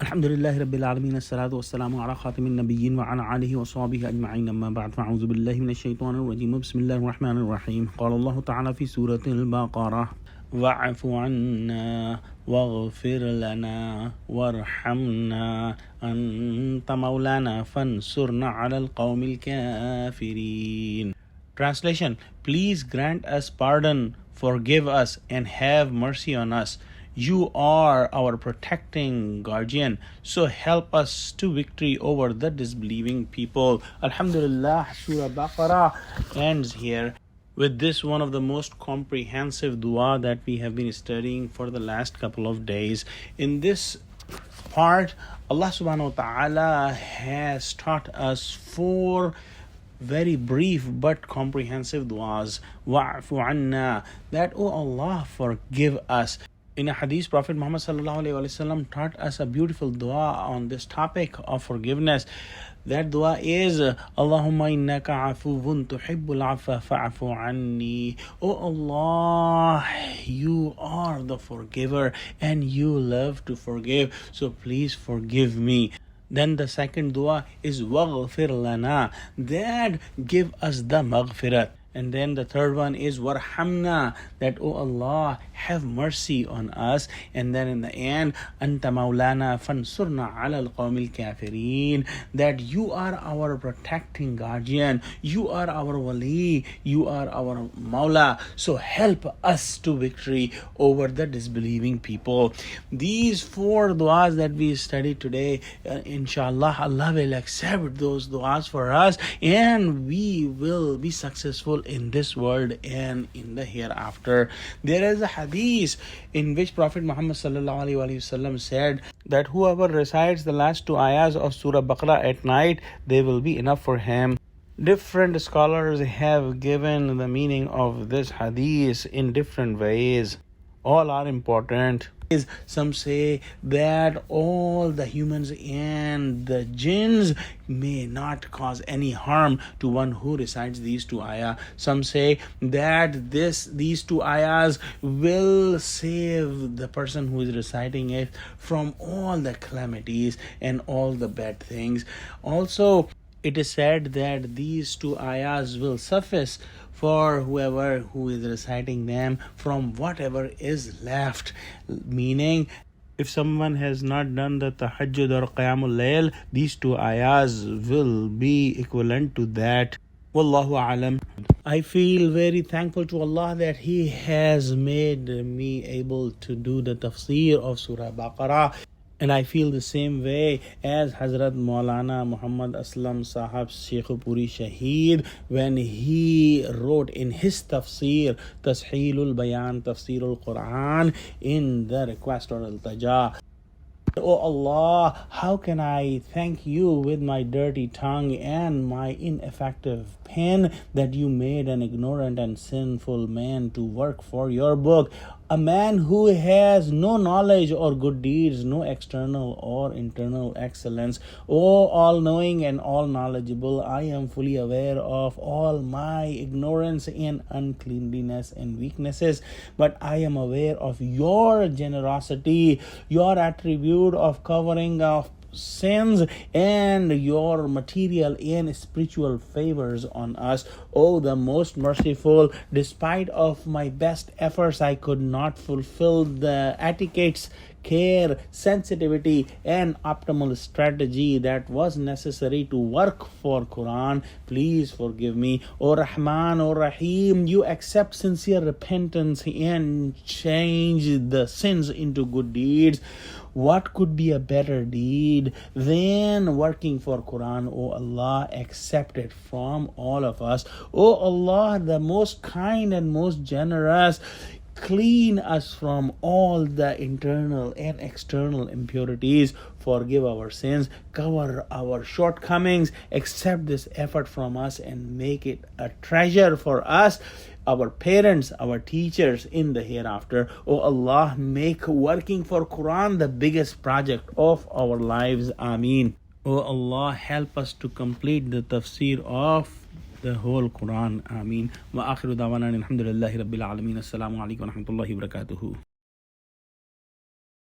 الحمد لله رب العالمين الصلاة والسلام على خاتم النبيين وعلى آله وصحبه أجمعين أما بعد فأعوذ بالله من الشيطان الرجيم بسم الله الرحمن الرحيم قال الله تعالى في سورة البقرة واعف عنا واغفر لنا وارحمنا أنت مولانا فانصرنا على القوم الكافرين. Translation: Please grant us pardon, forgive us, and have mercy on us. You are our protecting guardian, so help us to victory over the disbelieving people. Alhamdulillah, Surah Baqarah ends here with this one of the most comprehensive dua that we have been studying for the last couple of days. In this part, Allah subhanahu wa ta'ala has taught us four very brief but comprehensive duas. Wa'fu anna, that, oh Allah, forgive us. In a hadith, Prophet Muhammad sallallahu alaihi wasallam taught us a beautiful dua on this topic of forgiveness. That dua is Allahumma innaka afuwun tuhibbul afwa fa'fu anni. Oh Allah, you are the forgiver and you love to forgive, so please forgive me. Then the second dua is waghfir lana, that give us the maghfirat. And then the third one is warhamna, that, oh Allah, have mercy on us. And then in the end, anta maulana fansurna ala al-qawmil kafirin, that you are our protecting guardian, you are our wali, you are our maula, so help us to victory over the disbelieving people. These four duas that we studied today, inshallah, Allah will accept those duas for us and we will be successful in this world and in the hereafter. There is a hadith in which Prophet Muhammad sallallahu alaihi wasallam said that whoever recites the last two ayahs of Surah Baqarah at night, they will be enough for him. Different scholars have given the meaning of this hadith in different ways. All are important. Some say that all the humans and the jinns may not cause any harm to one who recites these two ayahs. Some say that these two ayahs will save the person who is reciting it from all the calamities and all the bad things. Also, it is said that these two ayahs will suffice for whoever who is reciting them from whatever is left. Meaning, if someone has not done the tahajjud or qiyamul layl, these two ayahs will be equivalent to that. Wallahu alam. I feel very thankful to Allah that He has made me able to do the tafsir of Surah Baqarah. And I feel the same way as Hazrat Maulana Muhammad Aslam Sahab Sheikhupuri Shaheed when he wrote in his tafsir, Tashheelul Bayan Tafsirul Quran, in the request or al-taja. Oh Allah, how can I thank you with my dirty tongue and my ineffective pen that you made an ignorant and sinful man to work for your book? A man who has no knowledge or good deeds, no external or internal excellence. Oh, all-knowing and all-knowledgeable, I am fully aware of all my ignorance and uncleanliness and weaknesses, but I am aware of your generosity, your attribute of covering of sins, and your material and spiritual favors on us. Oh, the most merciful, despite of my best efforts, I could not fulfill the etiquettes, care, sensitivity, and optimal strategy that was necessary to work for Quran. Please forgive me. O Rahman, O Rahim, you accept sincere repentance and change the sins into good deeds. What could be a better deed than working for Quran? Oh Allah, accept it from all of us. Oh Allah, the most kind and most generous, clean us from all the internal and external impurities. Forgive our sins, cover our shortcomings, accept this effort from us and make it a treasure for us, our parents, our teachers in the hereafter. Oh Allah, make working for Quran the biggest project of our lives. Ameen. Oh Allah, help us to complete the tafsir of the whole Quran. Ameen. Wa akhiru dawana alhamdulillahi rabbil alameen. Assalamu alaikum wa rahmatullahi wa barakatuhu.